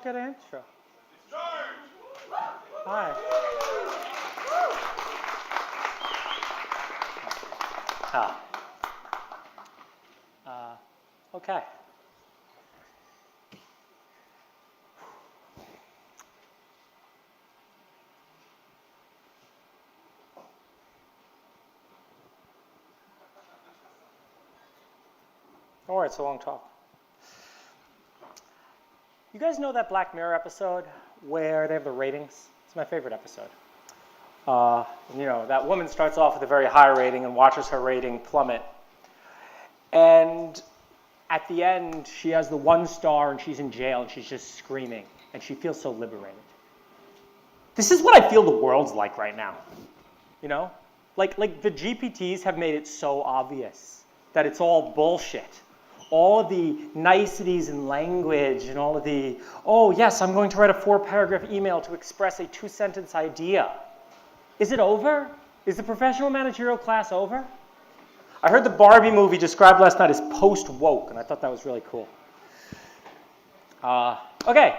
good intro. Hi. Okay. All right, it's a long talk. You guys know that Black Mirror episode where they have the ratings? It's my favorite episode. That woman starts off with a very high rating and watches her rating plummet. And at the end, she has the 1 star and she's in jail and she's just screaming and she feels so liberated. This is what I feel the world's like right now. You know? Like the GPTs have made it so obvious that it's all bullshit. All of the niceties in language and all of the, oh yes, I'm going to write a 4-paragraph email to express a 2-sentence idea. Is it over? Is the professional managerial class over? I heard the Barbie movie described last night as post-woke, and I thought that was really cool. Okay,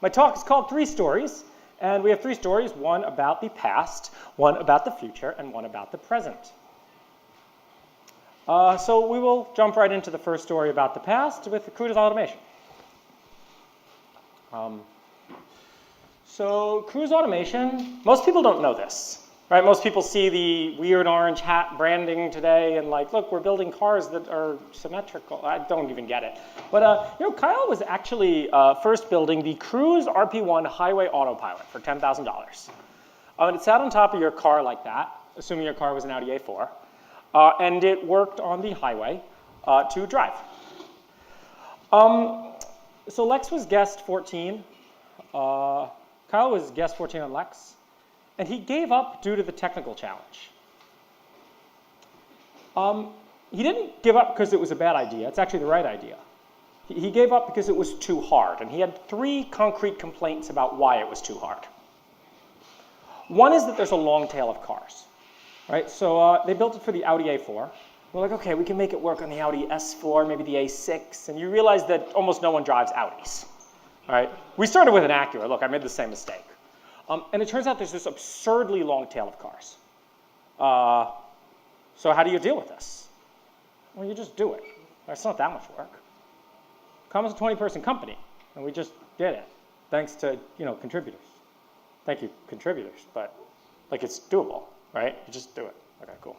my talk is called 3 Stories, and we have 3 stories, one about the past, one about the future, and one about the present. So we will jump right into the first story about the past with cruise automation. So cruise automation, most people don't know this, right? Most people see the weird orange hat branding today and like, look, we're building cars that are symmetrical. I don't even get it. But Kyle was actually first building the Cruise RP1 highway autopilot for $10,000. And it sat on top of your car like that, assuming your car was an Audi A4. And it worked on the highway to drive. So Lex was guest 14. Kyle was guest 14 on Lex. And he gave up due to the technical challenge. He didn't give up because it was a bad idea. It's actually the right idea. He gave up because it was too hard. And he had 3 concrete complaints about why it was too hard. One is that there's a long tail of cars. Right, so they built it for the Audi A4. We're like, okay, we can make it work on the Audi S4, maybe the A6, and you realize that almost no one drives Audis. Right? We started with an Acura. Look, I made the same mistake. And it turns out there's this absurdly long tail of cars. So how do you deal with this? Well, you just do it. It's not that much work. Comma's a 20-person company, and we just did it, thanks to contributors. Thank you, contributors, but it's doable. Right? You just do it. Okay, cool.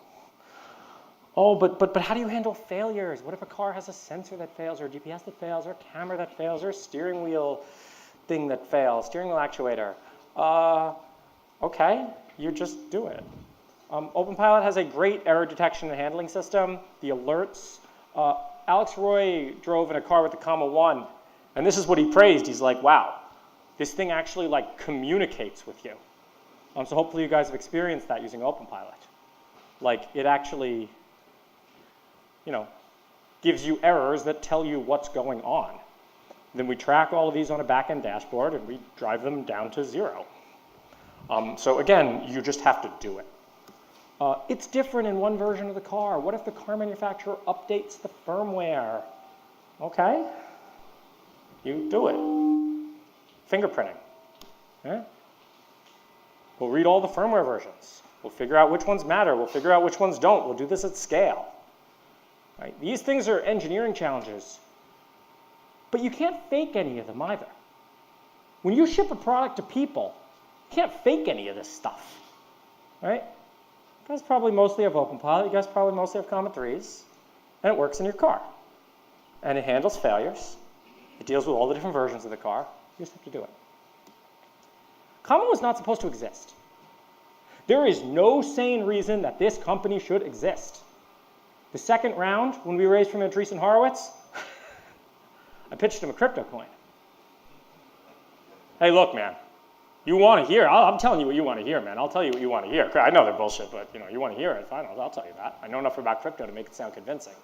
Oh, but how do you handle failures? What if a car has a sensor that fails, or a GPS that fails, or a camera that fails, or a steering wheel thing that fails, steering wheel actuator? Okay, you just do it. OpenPilot has a great error detection and handling system. The alerts. Alex Roy drove in a car with the CommaCon, and this is what he praised. He's like, wow, this thing actually communicates with you. So hopefully you guys have experienced that using OpenPilot. It actually, gives you errors that tell you what's going on. Then we track all of these on a back-end dashboard and we drive them down to 0. So again, you just have to do it. It's different in one version of the car. What if the car manufacturer updates the firmware? Okay, you do it. Fingerprinting. Yeah? We'll read all the firmware versions. We'll figure out which ones matter. We'll figure out which ones don't. We'll do this at scale. Right? These things are engineering challenges, but you can't fake any of them either. When you ship a product to people, you can't fake any of this stuff. Right? You guys probably mostly have OpenPilot. You guys probably mostly have Comma 3s, and it works in your car. And it handles failures. It deals with all the different versions of the car. You just have to do it. Comma was not supposed to exist. There is no sane reason that this company should exist. The second round, when we raised from Andreessen Horowitz, I pitched him a crypto coin. Hey, look, man, you want to hear? I'm telling you what you want to hear, man. I'll tell you what you want to hear. I know they're bullshit, but you want to hear it. Fine, I'll tell you that. I know enough about crypto to make it sound convincing.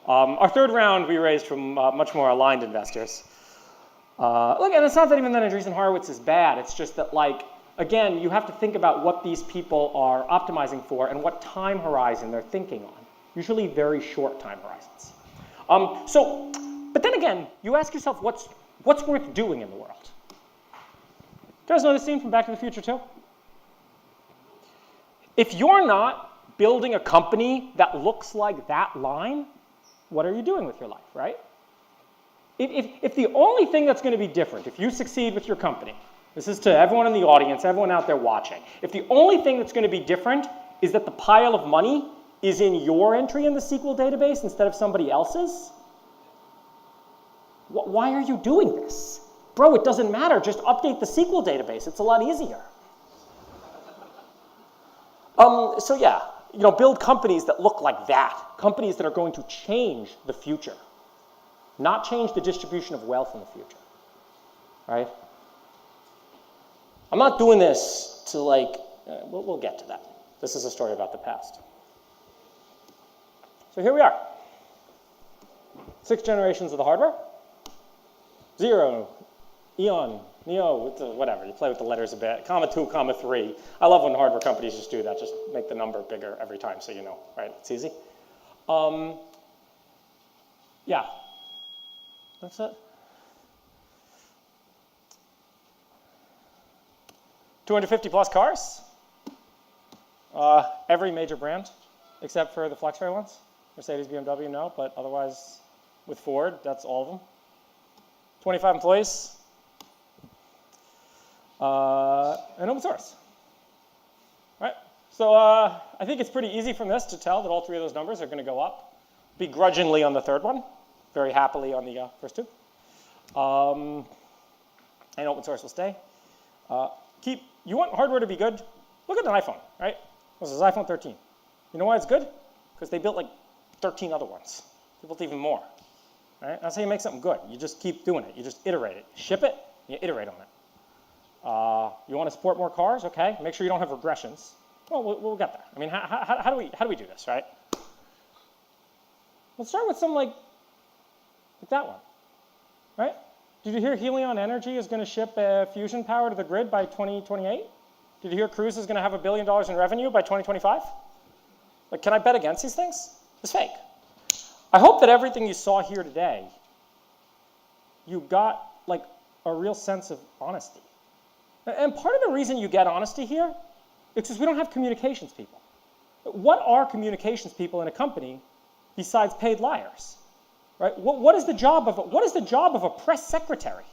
Our third round, we raised from much more aligned investors. Look, and it's not that even that Andreessen Horowitz is bad. It's just that, again, you have to think about what these people are optimizing for and what time horizon they're thinking on. Usually very short time horizons. But then again, you ask yourself, what's What's worth doing in the world? You guys know this scene from Back to the Future 2? If you're not building a company that looks like that line, what are you doing with your life, right? If the only thing that's going to be different, if you succeed with your company, this is to everyone in the audience, everyone out there watching, if the only thing that's going to be different is that the pile of money is in your entry in the SQL database instead of somebody else's, why are you doing this? Bro, it doesn't matter. Just update the SQL database. It's a lot easier. So yeah, build companies that look like that. Companies that are going to change the future. Not change the distribution of wealth in the future, right? I'm not doing this to we'll get to that. This is a story about the past. So here we are. 6 generations of the hardware. 0, Eon, Neo, whatever. You play with the letters a bit. Comma 2, comma 3. I love when hardware companies just do that. Just make the number bigger every time so you know, right? It's easy. Yeah. That's it. 250 plus cars. Every major brand, except for the FlexRay ones. Mercedes, BMW, no, but otherwise with Ford, that's all of them. 25 employees. And open source. Right? So I think it's pretty easy from this to tell that all 3 of those numbers are going to go up. Begrudgingly on the 3rd one. Very happily on the first 2. And open source will stay. You want hardware to be good? Look at an iPhone, right? This is iPhone 13. You know why it's good? Because they built 13 other ones. They built even more. Right? That's how you make something good. You just keep doing it. You just iterate it. Ship it, you iterate on it. You want to support more cars? Okay. Make sure you don't have regressions. Well, we'll get there. I mean, how do we do this, right? Let's start with some like that one, right? Did you hear Helion Energy is going to ship fusion power to the grid by 2028? Did you hear Cruise is going to have $1 billion in revenue by 2025? Can I bet against these things? It's fake. I hope that everything you saw here today, you got a real sense of honesty. And part of the reason you get honesty here is because we don't have communications people. What are communications people in a company besides paid liars? Right? What is the job of a press secretary?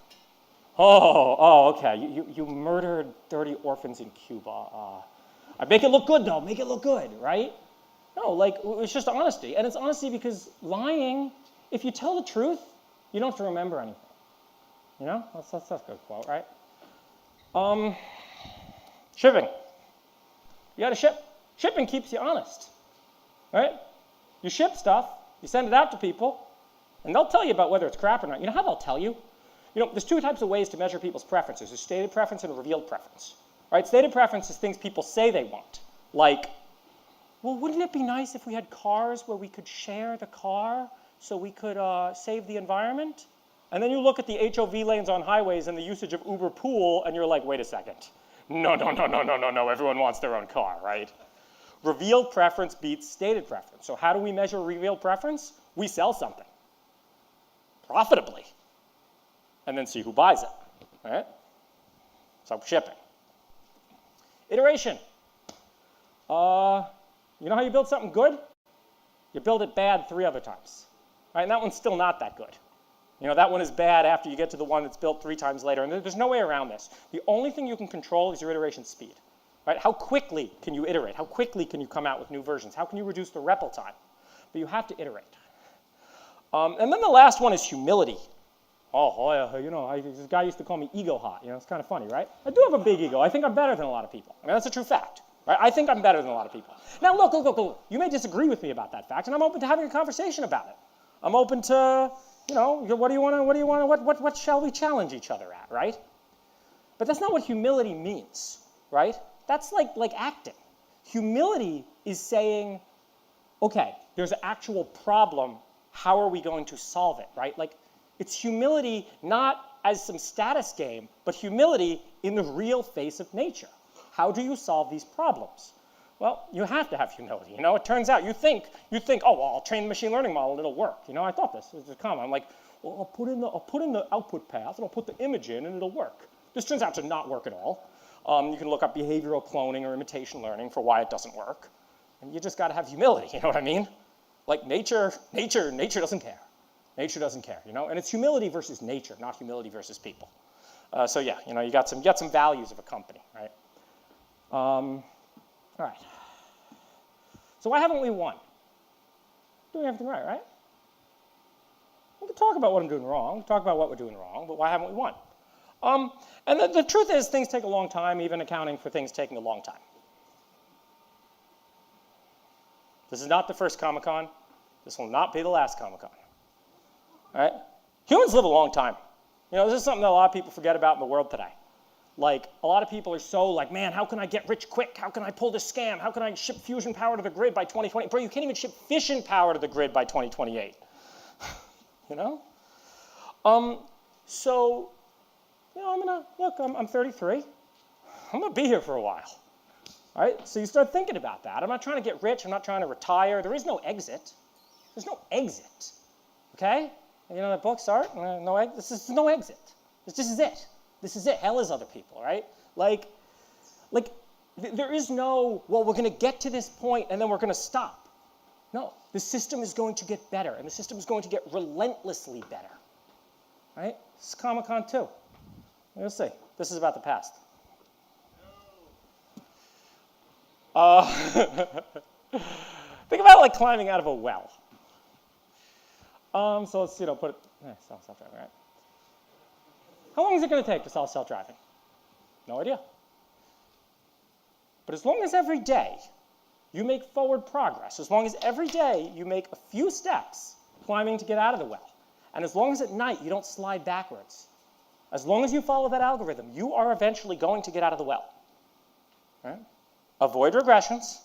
Oh, okay. You murdered 30 orphans in Cuba. I make it look good though. Make it look good, right? No, it's just honesty, and it's honesty because lying, if you tell the truth, you don't have to remember anything. You know, that's a good quote, right? Shipping. You got to ship. Shipping keeps you honest, right? You ship stuff, you send it out to people, and they'll tell you about whether it's crap or not. You know how they'll tell you? There's 2 types of ways to measure people's preferences. There's stated preference and revealed preference, right? Stated preference is things people say they want, like, well, wouldn't it be nice if we had cars where we could share the car so we could save the environment? And then you look at the HOV lanes on highways and the usage of Uber Pool, and you're like, wait a second. No, everyone wants their own car, right? Revealed preference beats stated preference. So how do we measure revealed preference? We sell something profitably and then see who buys it, right? So shipping. Iteration. You know how you build something good? You build it bad 3 other times, right? And that one's still not that good. That one is bad after you get to the one that's built 3 times later, and there's no way around this. The only thing you can control is your iteration speed, right? How quickly can you iterate? How quickly can you come out with new versions? How can you reduce the REPL time? But you have to iterate. And then the last one is humility. This guy used to call me ego hot. It's kind of funny, right? I do have a big ego. I think I'm better than a lot of people. I mean, that's a true fact. Right? I think I'm better than a lot of people. Now, look. You may disagree with me about that fact, and I'm open to having a conversation about it. I'm open to, what shall we challenge each other at, right? But that's not what humility means, right? That's like acting. Humility is saying, okay, there's an actual problem. How are we going to solve it, right? It's humility not as some status game, but humility in the real face of nature. How do you solve these problems? Well, you have to have humility. It turns out you think, oh, well, I'll train the machine learning model, it'll work. I thought this was a comment. I'm like, well, I'll put in the output path, and I'll put the image in, and it'll work. This turns out to not work at all. You can look up behavioral cloning or imitation learning for why it doesn't work. And you just got to have humility, you know what I mean? Like nature doesn't care. Nature doesn't care, you know? And it's humility versus nature, not humility versus people. So yeah, you know, you got some values of a company, right? All right. So why haven't we won? Doing everything right, right? We can talk about what I'm doing wrong, we can talk about what we're doing wrong, but why haven't we won? And the truth is, things take a long time, even accounting for things taking a long time. This is not the first CommaCon. This will not be the last CommaCon. All right? Humans live a long time. You know, this is something that a lot of people forget about in the world today. Like, a lot of people are so like, man, how can I get rich quick? How can I pull this scam? How can I ship fusion power to the grid by 2020? Bro, you can't even ship fission power to the grid by 2028. You know? So, you know, I'm 33. I'm gonna be here for a while. All right? So you start thinking about that. I'm not trying to get rich. I'm not trying to retire. There is no exit. There's no exit. Okay? You know that book, Start? This is no exit. This is it. This is it. Hell is other people, right? Like there is no, well, we're going to get to this point and then we're going to stop. No, the system is going to get better, and the system is going to get relentlessly better, right? This is CommaCon 2. We'll see. This is about the past. Think about like climbing out of a well. So let's, you know, put it, self-driving, right? How long is it going to take to solve self-driving? No idea. But as long as every day you make forward progress, as long as every day you make a few steps climbing to get out of the well, and as long as at night you don't slide backwards, as long as you follow that algorithm, you are eventually going to get out of the well. Right? Avoid regressions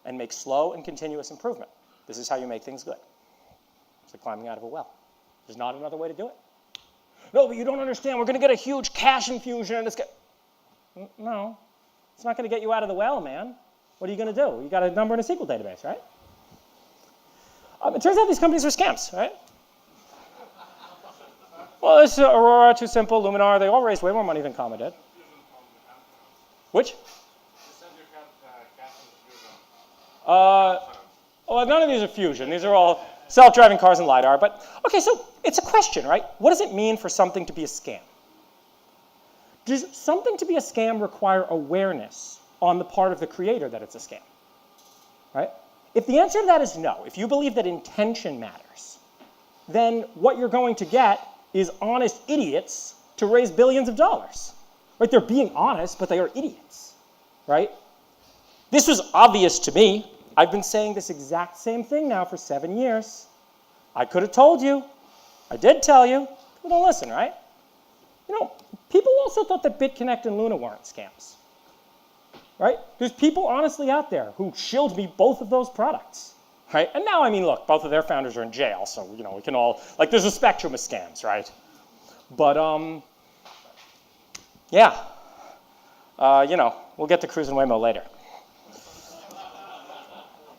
and make slow and continuous improvement. This is how you make things good. It's like climbing out of a well. There's not another way to do it. No, but you don't understand. We're going to get a huge cash infusion, and no, it's not going to get you out of the well, man. What are you going to do? You got a number in a SQL database, right? It turns out these companies are scams, right? Well, this Aurora, Too Simple, Luminar, they all raised way more money than Comma did. Which? Well, none of these are fusion. These are all self-driving cars and LiDAR. But, okay, so it's a question, right? What does it mean for something to be a scam? Does something to be a scam require awareness on the part of the creator that it's a scam? Right? If the answer to that is no, if you believe that intention matters, then what you're going to get is honest idiots to raise billions of dollars. Right? They're being honest, but they are idiots. Right? This was obvious to me. I've been saying this exact same thing now for 7 years. I could have told you. I did tell you. People don't listen, right? You know, people also thought that BitConnect and Luna weren't scams. Right? There's people honestly out there who shilled me both of those products. Right? And now, I mean, look, both of their founders are in jail, so, you know, we can all, like, there's a spectrum of scams, right? But, yeah. You know, we'll get to Cruise and Waymo later.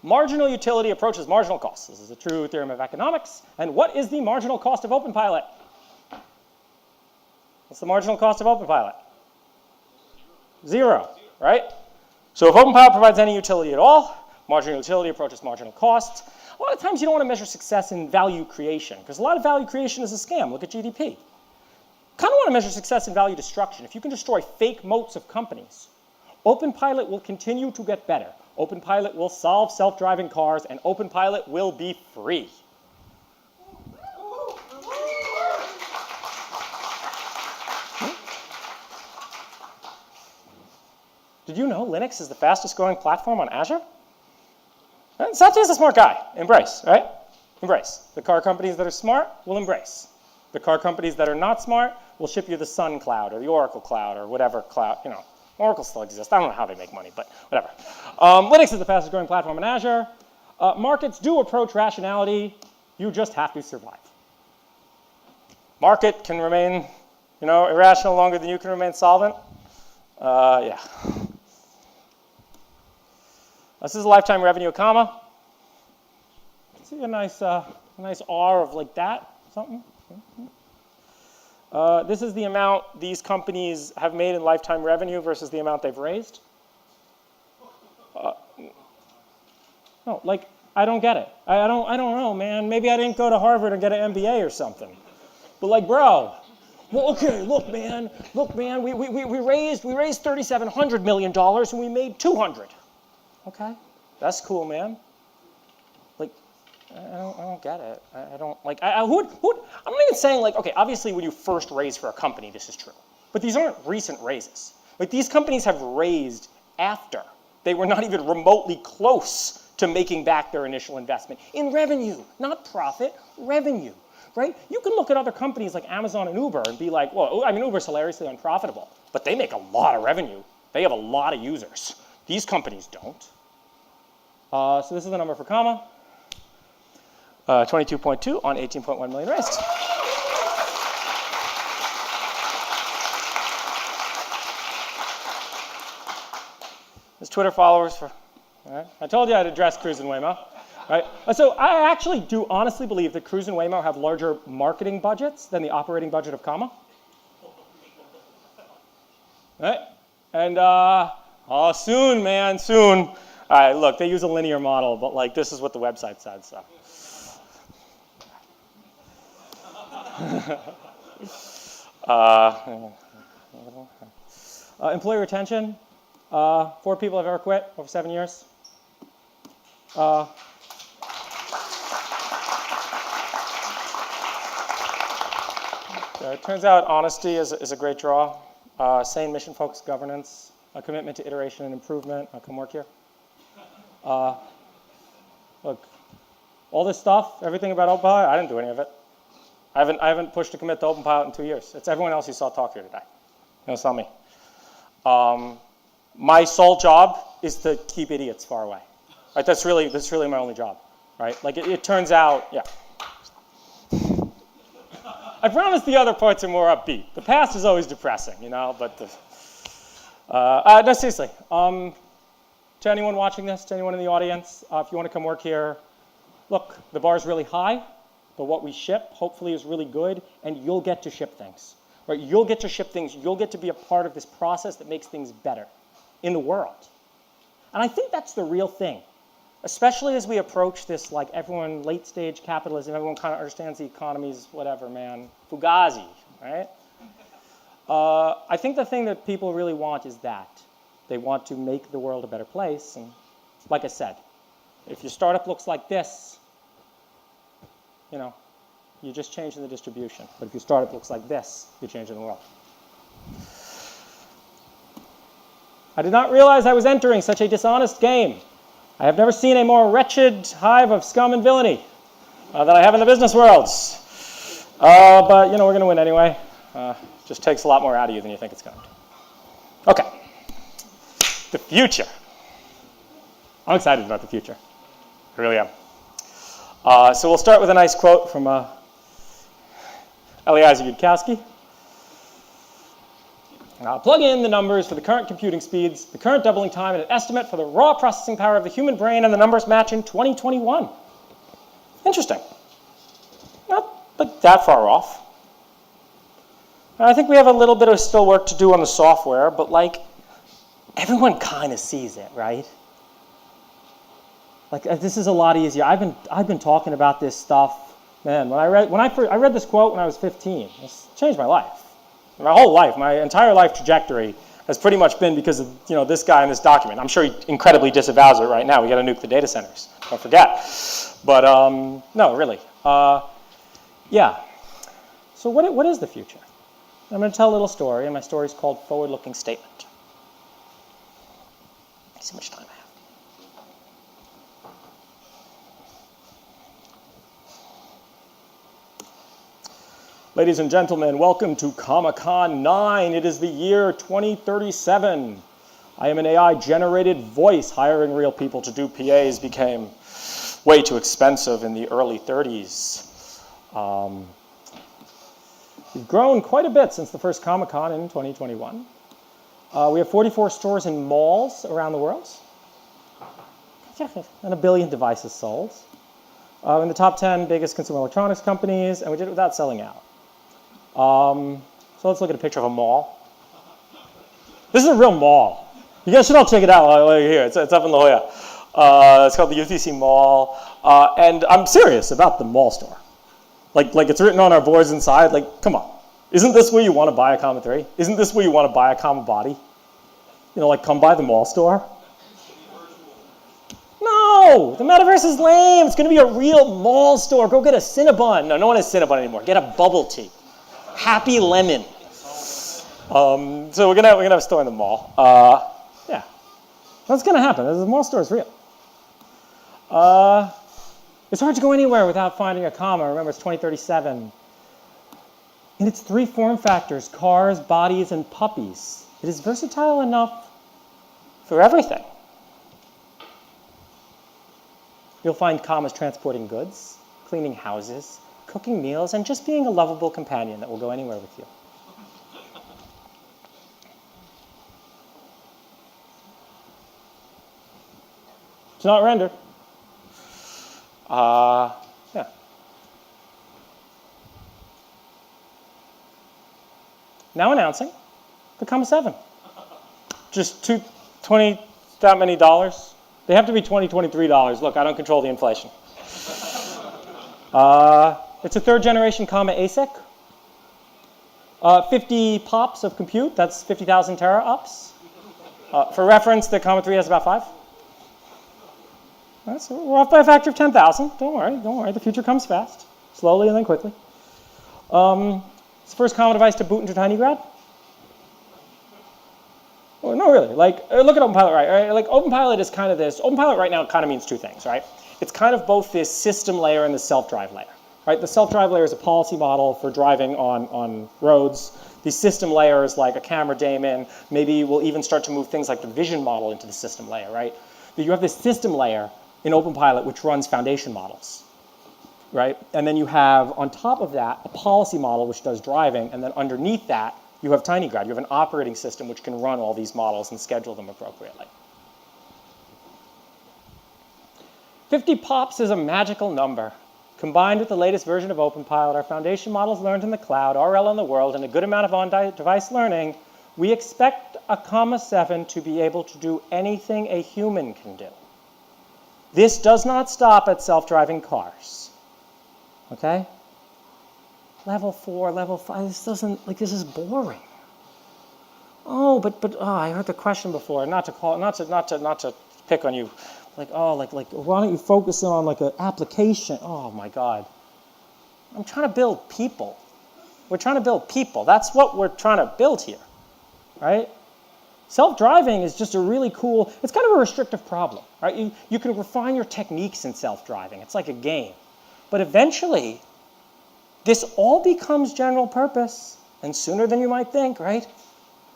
Marginal utility approaches marginal costs. This is a true theorem of economics. And what is the marginal cost of OpenPilot? What's the marginal cost of OpenPilot? 0, right? So if OpenPilot provides any utility at all, marginal utility approaches marginal costs. A lot of times you don't want to measure success in value creation, because a lot of value creation is a scam. Look at GDP. Kind of want to measure success in value destruction. If you can destroy fake moats of companies, OpenPilot will continue to get better. OpenPilot will solve self-driving cars, and OpenPilot will be free. Did you know Linux is the fastest growing platform on Azure? Satya is a smart guy. Embrace, right? Embrace. The car companies that are smart will embrace. The car companies that are not smart will ship you the Sun Cloud or the Oracle Cloud or whatever cloud, you know. Oracle still exists. I don't know how they make money, but whatever. Linux is the fastest growing platform in Azure. Markets do approach rationality. You just have to survive. Market can remain, you know, irrational longer than you can remain solvent. Yeah. This is a lifetime revenue of Comma. See a nice R of like that, something. This is the amount these companies have made in lifetime revenue versus the amount they've raised. No, like, I don't get it. I don't know, man. Maybe I didn't go to Harvard and get an MBA or something. But like, bro, well, okay, look, man, we raised $3,700 million and we made 200. Okay, that's cool, man. Like, I don't get it. I don't, like, I'm not even saying, like, okay, obviously when you first raise for a company, this is true. But these aren't recent raises. Like, these companies have raised after. They were not even remotely close to making back their initial investment in revenue, not profit, revenue, right? You can look at other companies like Amazon and Uber and be like, well, I mean, Uber's hilariously unprofitable, but they make a lot of revenue. They have a lot of users. These companies don't. So this is the number for Comma. 22.2 on 18.1 million raised. His Twitter followers for, all right. I told you I'd address Cruise and Waymo, right? So I actually do honestly believe that Cruise and Waymo have larger marketing budgets than the operating budget of Comma. Right? And oh, soon, man, soon. All right, look, they use a linear model, but like this is what the website said, so. Employee retention. 4 people have ever quit over 7 years. It turns out honesty is a great draw. Sane mission-focused governance, a commitment to iteration and improvement. Come work here. Look, all this stuff, everything about OpenPilot, I didn't do any of it. I haven't pushed to commit to OpenPilot in 2 years. It's everyone else you saw talk here today. It's not me. My sole job is to keep idiots far away. Right? That's really my only job. Right? Like it turns out, yeah. I promise the other parts are more upbeat. The past is always depressing, you know. But no, seriously. To anyone watching this, to anyone in the audience, if you want to come work here, look, the bar is really high. But what we ship, hopefully, is really good, and you'll get to ship things. Right? You'll get to ship things. You'll get to be a part of this process that makes things better in the world. And I think that's the real thing, especially as we approach this, like everyone, late-stage capitalism, everyone kind of understands the economy's whatever, man, Fugazi, right? I think the thing that people really want is that. They want to make the world a better place, and like I said, if your startup looks like this, you know, you're just changing the distribution. But if your startup looks like this, you're changing the world. I did not realize I was entering such a dishonest game. I have never seen a more wretched hive of scum and villainy than I have in the business worlds. But, you know, we're going to win anyway. Just takes a lot more out of you than you think it's going to. Okay. The future. I'm excited about the future. I really am. So we'll start with a nice quote from Eliezer Yudkowsky. Plug in the numbers for the current computing speeds, the current doubling time, and an estimate for the raw processing power of the human brain, and the numbers match in 2021. Interesting. Not like that far off. I think we have a little bit of still work to do on the software, but like everyone kind of sees it, right? Like this is a lot easier. I've been talking about this stuff, man. I read this quote when I was 15. It's changed my life. My whole life, my entire life trajectory has pretty much been because of this guy in this document. I'm sure he incredibly disavows it right now. We got to nuke the data centers. Don't forget. But no, really. Yeah. So what is the future? I'm going to tell a little story, and my story is called Forward-Looking Statement. Let's see how much time I have. Ladies and gentlemen, welcome to CommaCon 9. It is the year 2037. I am an AI-generated voice. Hiring real people to do PAs became way too expensive in the early 30s. We've grown quite a bit since the first CommaCon in 2021. We have 44 stores in malls around the world, and 1 billion devices sold. In the top 10 biggest consumer electronics companies, and we did it without selling out. So let's look at a picture of a mall. This is a real mall. You guys should all check it out while you're here. It's up in La Jolla. It's called the UTC Mall. And I'm serious about the mall store. Like it's written on our boards inside. Like, come on. Isn't this where you want to buy a Comma 3? Isn't this where you want to buy a Comma body? You know, like come by the mall store. No, the metaverse is lame. It's going to be a real mall store. Go get a Cinnabon. No one has Cinnabon anymore. Get a bubble tea. Happy Lemon. So we're gonna have a store in the mall. Yeah, that's gonna happen. The mall store is real. It's hard to go anywhere without finding a comma. Remember, it's 2037. In its 3 form factors, cars, bodies, and puppies, it is versatile enough for everything. You'll find commas transporting goods, cleaning houses, cooking meals, and just being a lovable companion that will go anywhere with you. It's not rendered. Yeah. Now announcing the Comma 7. Just $20 that many dollars. They have to be $20, $23. Look, I don't control the inflation. It's a 3rd generation Comma ASIC. 50 pops of compute, that's 50,000 tera-ops. For reference, the Comma 3 has about 5. So we're off by a factor of 10,000. Don't worry. The future comes fast, slowly and then quickly. It's the first Comma device to boot into TinyGrad. Well, no, really. Like, look at OpenPilot, right? Like, OpenPilot is kind of this. OpenPilot right now kind of means 2 things, right? It's kind of both this system layer and the self-drive layer, right? The self-drive layer is a policy model for driving on roads. The system layer is like a camera daemon. Maybe we'll even start to move things like the vision model into the system layer, right? But you have this system layer in OpenPilot, which runs foundation models, right? And then you have, on top of that, a policy model, which does driving, and then underneath that, you have TinyGrad. You have an operating system which can run all these models and schedule them appropriately. 50 pops is a magical number. Combined with the latest version of OpenPilot, our foundation models learned in the cloud, RL in the world, and a good amount of on-device learning, we expect a Comma 7 to be able to do anything a human can do. This does not stop at self-driving cars, okay? Level 4, level 5, this is boring. Oh, but I heard the question before, not to pick on you, like why don't you focus on like an application? Oh my God. I'm trying to build people. We're trying to build people. That's what we're trying to build here, right? Self-driving is just a really cool, it's kind of a restrictive problem, right? You can refine your techniques in self-driving. It's like a game. But eventually, this all becomes general purpose, and sooner than you might think, right?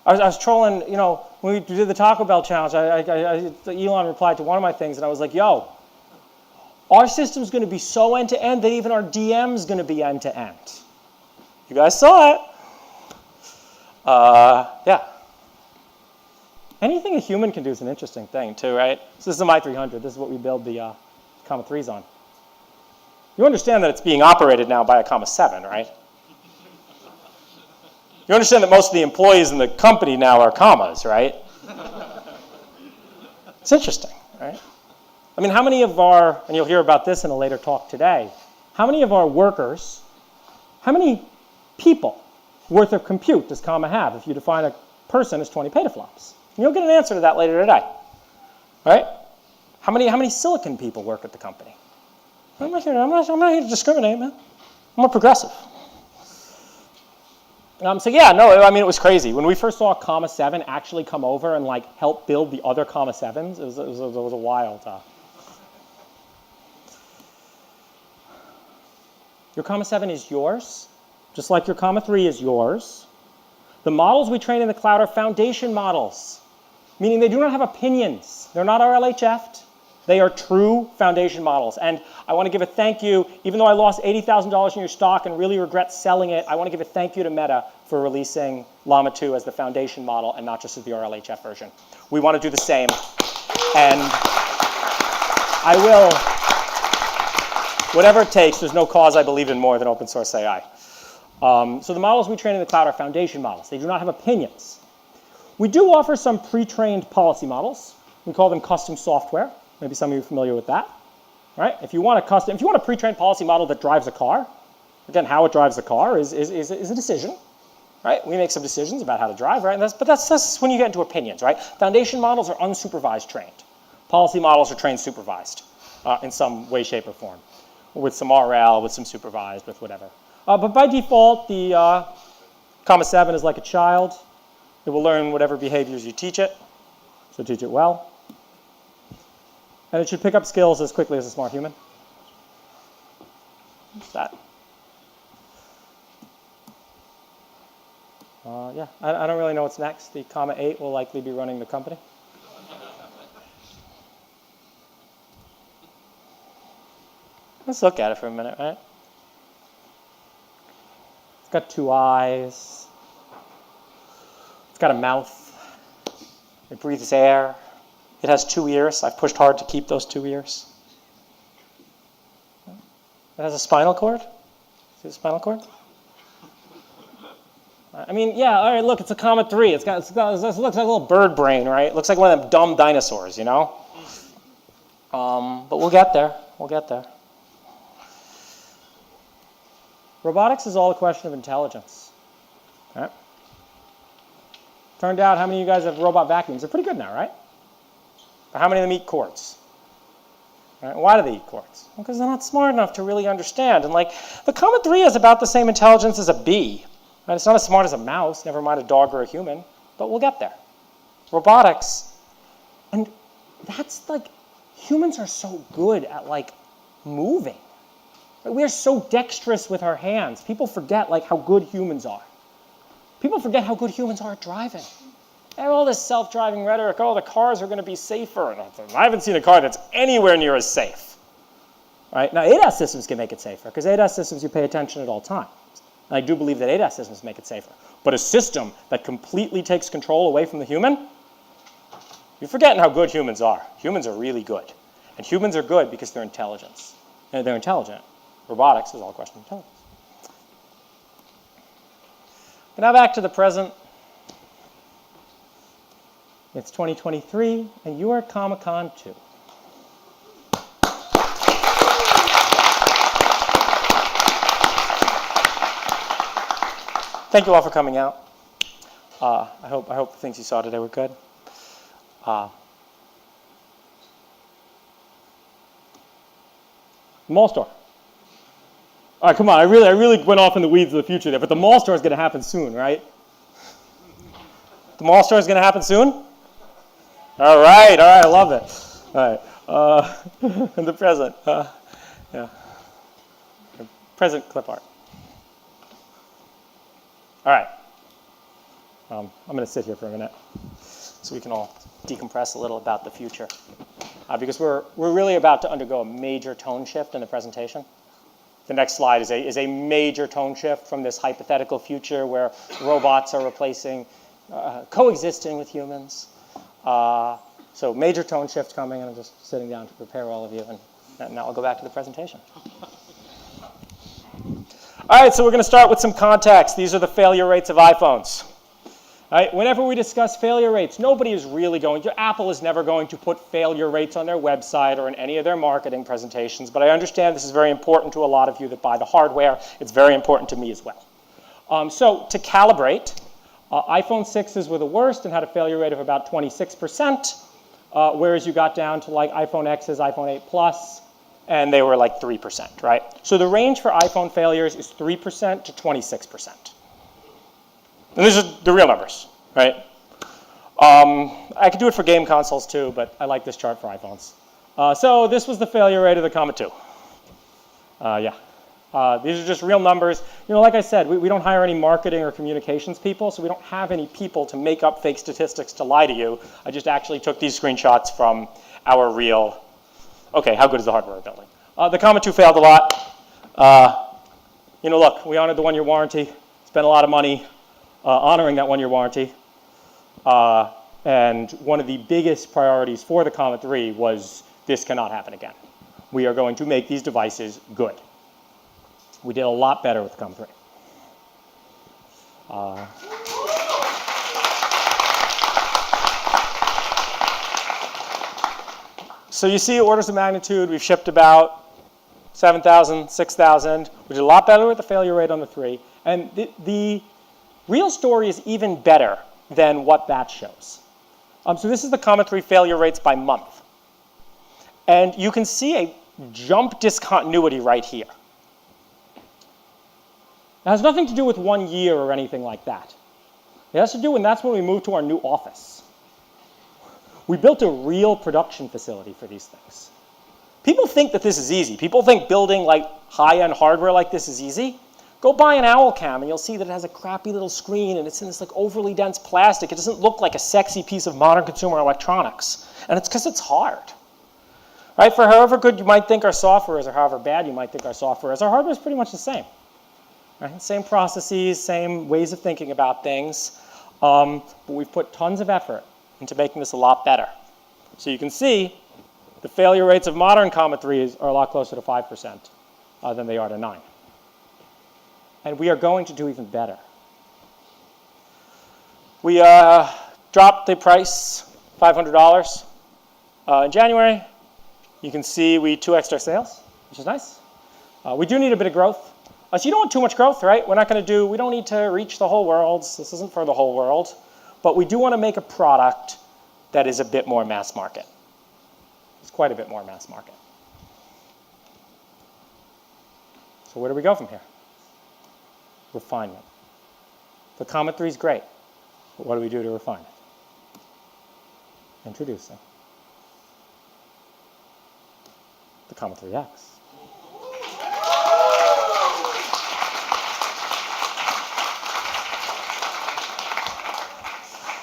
I was trolling, when we did the Taco Bell challenge, Elon replied to one of my things, and I was like, yo, our system's going to be so end-to-end that even our DM's going to be end-to-end. You guys saw it. Yeah. Anything a human can do is an interesting thing, too, right? So this is a Mi300. This is what we build the Comma 3s on. You understand that it's being operated now by a Comma 7, right? You understand that most of the employees in the company now are commas, right? It's interesting, right? I mean, how many of our, and you'll hear about this in a later talk today, how many of our workers, how many people worth of compute does Comma have if you define a person as 20 petaflops? And you'll get an answer to that later today, right? How many silicon people work at the company? I'm not here to discriminate, man. I'm a progressive. So yeah, no, I mean, it was crazy. When we first saw Comma 7 actually come over and like help build the other Comma 7s, it was a wild. Your Comma 7 is yours, just like your Comma 3 is yours. The models we train in the cloud are foundation models, meaning they do not have opinions. They're not RLHF'd. They are true foundation models. And I want to give a thank you, even though I lost $80,000 in your stock and really regret selling it, I want to give a thank you to Meta for releasing Llama 2 as the foundation model and not just as the RLHF version. We want to do the same. And I will Whatever it takes, there's no cause I believe in more than open source AI. So the models we train in the cloud are foundation models. They do not have opinions. We do offer some pre-trained policy models. We call them custom software. Maybe some of you are familiar with that. Right? If you want a pre-trained policy model that drives a car, again, how it drives the car is a decision. Right? We make some decisions about how to drive, right? But that's when you get into opinions, right? Foundation models are unsupervised trained. Policy models are trained supervised in some way, shape, or form, with some RL, with some supervised, with whatever. But by default, the comma 7 is like a child. It will learn whatever behaviors you teach it, so teach it well. And it should pick up skills as quickly as a smart human. What's that? Yeah, I don't really know what's next. The comma 8 will likely be running the company. Let's look at it for a minute, right? It's got 2 eyes. It's got a mouth. It breathes air. It has 2 ears. I've pushed hard to keep those 2 ears. It has a spinal cord. See the spinal cord? I mean, yeah, all right, look, it's a comma 3. It looks like a little bird brain, right? It looks like one of them dumb dinosaurs, you know? But we'll get there. We'll get there. Robotics is all a question of intelligence. Right? Turned out, how many of you guys have robot vacuums? They're pretty good now, right? But how many of them eat quartz? Right? Why do they eat quartz? Well, because they're not smart enough to really understand. And like, the comma 3 has about the same intelligence as a bee. Right? It's not as smart as a mouse, never mind a dog or a human, but we'll get there. Robotics, and that's like, humans are so good at like moving. We are so dexterous with our hands. People forget like how good humans are. People forget how good humans are at driving. They have all this self-driving rhetoric, oh, the cars are going to be safer. And I haven't seen a car that's anywhere near as safe. Right? Now, ADAS systems can make it safer, because ADAS systems, you pay attention at all times. And I do believe that ADAS systems make it safer. But a system that completely takes control away from the human, you're forgetting how good humans are. Humans are really good. And humans are good because they're intelligent. Robotics is all a question of intelligence. But now back to the present. It's 2023, and you are at CommaCon 2. Thank you all for coming out. I hope the things you saw today were good. The mall store. All right, come on. I really went off in the weeds of the future there, but the mall store is going to happen soon, right? The mall store is going to happen soon? All right, I love it. All right, and the present, yeah. Present clip art. All right, I'm going to sit here for a minute so we can all decompress a little about the future, because we're really about to undergo a major tone shift in the presentation. The next slide is a major tone shift from this hypothetical future where robots are replacing, coexisting with humans. So major tone shift coming, and I'm just sitting down to prepare all of you, and now I'll go back to the presentation. All right, so we're going to start with some context. These are the failure rates of iPhones. All right, whenever we discuss failure rates, nobody is really going to, Apple is never going to put failure rates on their website or in any of their marketing presentations, but I understand this is very important to a lot of you that buy the hardware. It's very important to me as well. So to calibrate, iPhone 6s were the worst and had a failure rate of about 26%, whereas you got down to like iPhone X's, iPhone 8 Plus, and they were like 3%, right? So the range for iPhone failures is 3% to 26%. And these are the real numbers, right? I could do it for game consoles too, but I like this chart for iPhones. So this was the failure rate of the Comma 2. These are just real numbers. You know, like I said, we don't hire any marketing or communications people, so we don't have any people to make up fake statistics to lie to you. I just actually took these screenshots from our real, okay, how good is the hardware we're building? The Comma 2 failed a lot. You know, look, we honored the 1-year warranty, spent a lot of money honoring that 1-year warranty. And one of the biggest priorities for the Comma 3 was this cannot happen again. we are going to make these devices good. We did a lot better with COMMA 3. So you see orders of magnitude, we've shipped about 7,000, 6,000. We did a lot better with the failure rate on the 3. And the real story is even better than what that shows. So this is the COMMA 3 failure rates by month. And you can see a jump discontinuity right here. It has nothing to do with 1 year or anything like that. It has to do, and that's when we moved to our new office. We built a real production facility for these things. People think that this is easy. People think building like high-end hardware like this is easy. Go buy an Owl Cam and you'll see that it has a crappy little screen and it's in this like overly dense plastic. It doesn't look like a sexy piece of modern consumer electronics. And it's because it's hard. Right? For however good you might think our software is or however bad you might think our software is, our hardware is pretty much the same. Right? Same processes, same ways of thinking about things. But we've put tons of effort into making this a lot better. So you can see the failure rates of modern COMMA 3s are a lot closer to 5% than they are to 9%. And we are going to do even better. We dropped the price $500 in January. You can see we 2x'd our sales, which is nice. We do need a bit of growth. So you don't want too much growth, right? We don't need to reach the whole world. This isn't for the whole world. But we do want to make a product that is a bit more mass market. It's quite a bit more mass market. So where do we go from here? Refinement. The COMMA 3 is great, but what do we do to refine it? Introducing the COMMA 3X.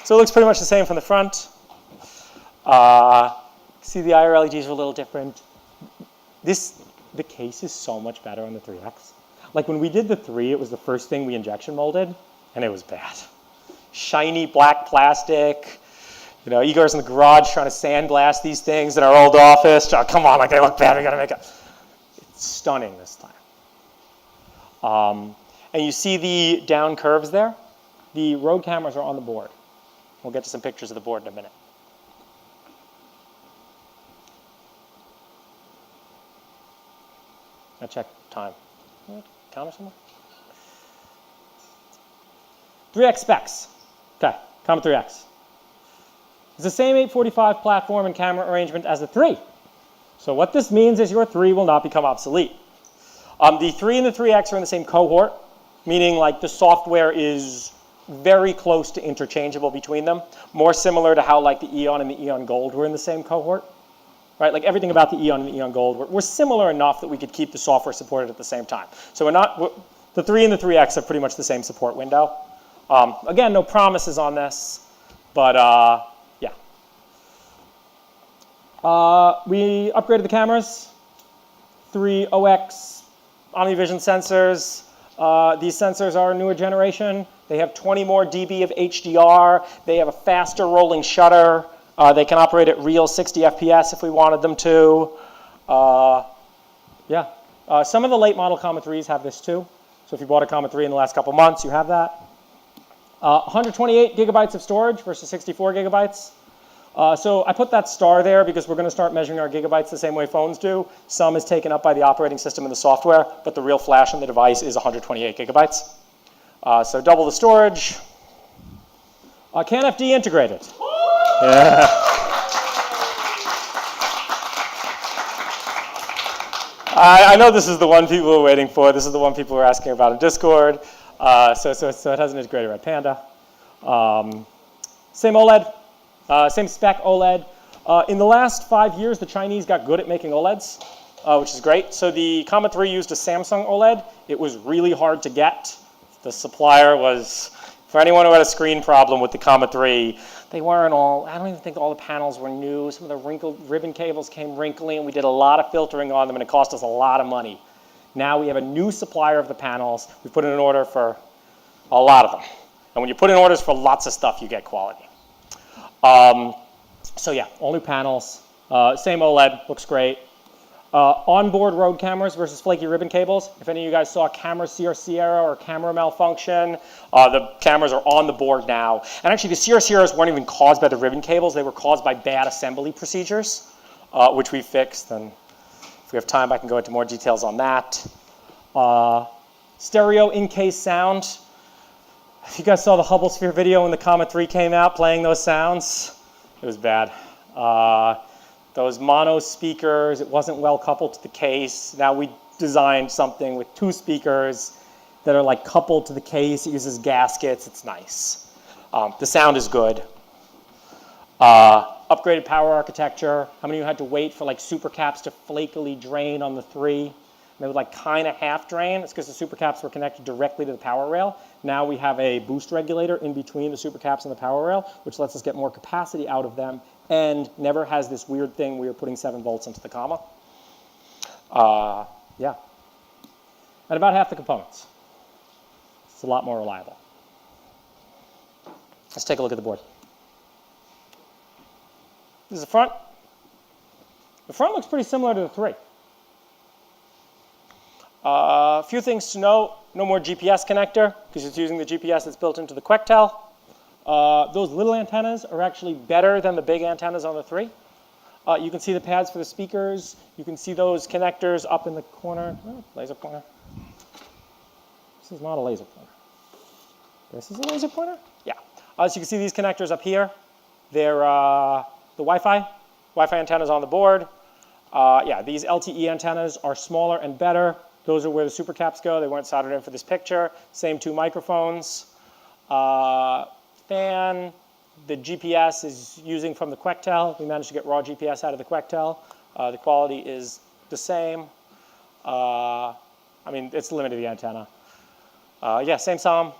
So it looks pretty much the same from the front. See the IR LEDs are a little different. The case is so much better on the 3X. Like when we did the 3, it was the first thing we injection molded, and it was bad. Shiny black plastic. You know, Igor's in the garage trying to sandblast these things in our old office. Oh, come on, like they look bad, we gotta make it. It's stunning this time. And you see the down curves there? The road cameras are on the board. We'll get to some pictures of the board in a minute. I check time. Counter somewhere? 3X specs. Okay, COMMA 3X. It's the same 845 platform and camera arrangement as the 3. So what this means is your 3 will not become obsolete. The 3 and the 3X are in the same cohort, meaning like the software is very close to interchangeable between them, more similar to how like the Eon and the Eon Gold were in the same cohort. Right? Like everything about the Eon and the Eon Gold were similar enough that we could keep the software supported at the same time. So the 3 and the 3X have pretty much the same support window. Again, no promises on this, but yeah. We upgraded the cameras, 3 OX OmniVision sensors. These sensors are a newer generation. They have 20 more dB of HDR. They have a faster rolling shutter. They can operate at real 60 FPS if we wanted them to. Yeah. Some of the late model COMMA 3s have this too. So if you bought a COMMA 3 in the last couple months, you have that. 128 gigabytes of storage versus 64 gigabytes. So I put that star there because we're going to start measuring our gigabytes the same way phones do. Some is taken up by the operating system and the software, but the real flash on the device is 128 gigabytes. So double the storage. CAN FD integrated. Yeah. I know this is the one people are waiting for. This is the one people are asking about in Discord. So it has an integrated Red Panda. Same OLED, same spec OLED. In the last 5 years, the Chinese got good at making OLEDs, which is great. So the COMMA 3 used a Samsung OLED. It was really hard to get. The supplier was, for anyone who had a screen problem with the COMMA 3, they weren't all, I don't even think all the panels were new. Some of the wrinkled ribbon cables came wrinkly, and we did a lot of filtering on them, and it cost us a lot of money. Now we have a new supplier of the panels. We put in an order for a lot of them. And when you put in orders for lots of stuff, you get quality. So yeah, all new panels. Same OLED, looks great. Onboard road cameras versus flaky ribbon cables. If any of you guys saw a camera CRC error or camera malfunction, the cameras are on the board now. And actually, the CRC errors weren't even caused by the ribbon cables. They were caused by bad assembly procedures, which we fixed. And if we have time, I can go into more details on that. Stereo in-case sound. If you guys saw the Hubble Sphere video when the Comet 3 came out playing those sounds, it was bad. Those mono speakers, it wasn't well coupled to the case. Now we designed something with 2 speakers that are like coupled to the case. It uses gaskets. It's nice. The sound is good. Upgraded power architecture. How many of you had to wait for like supercaps to flakily drain on the 3? They would like kind of half drain. It's because the supercaps were connected directly to the power rail. Now we have a boost regulator in between the supercaps and the power rail, which lets us get more capacity out of them and never has this weird thing where you're putting 7 volts into the comma. Yeah. And about half the components. It's a lot more reliable. Let's take a look at the board. This is the front. The front looks pretty similar to the 3. A few things to note. No more GPS connector because it's using the GPS that's built into the Quectel. Those little antennas are actually better than the big antennas on the 3. You can see the pads for the speakers. You can see those connectors up in the corner. Oh, laser pointer. This is not a laser pointer. This is a laser pointer? Yeah. So you can see these connectors up here. They're the Wi-Fi antennas on the board. Yeah, these LTE antennas are smaller and better. Those are where the supercaps go. They weren't soldered in for this picture. Same 2 microphones. Fan, the GPS is using from the Quectel. We managed to get raw GPS out of the Quectel. The quality is the same. I mean, it's limited to the antenna. Yeah, same SOM.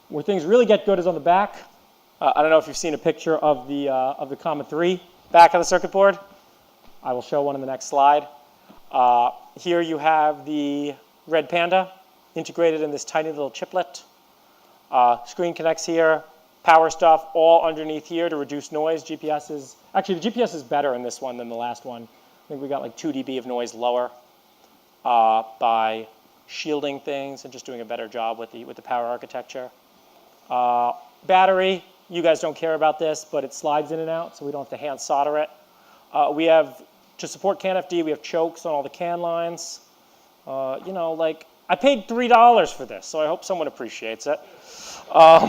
Where things really get good is on the back. I don't know if you've seen a picture of the Comet 3 back of the circuit board. I will show one in the next slide. Here you have the Red Panda integrated in this tiny little chiplet. Screen connects here. Power stuff all underneath here to reduce noise. Actually, the GPS is better in this one than the last one. I think we got like 2 dB of noise lower by shielding things and just doing a better job with the power architecture. Battery, you guys don't care about this, but it slides in and out, so we don't have to hand solder it. We have, to support CAN FD, we have chokes on all the CAN lines. You know, like, I paid $3 for this, so I hope someone appreciates it. These are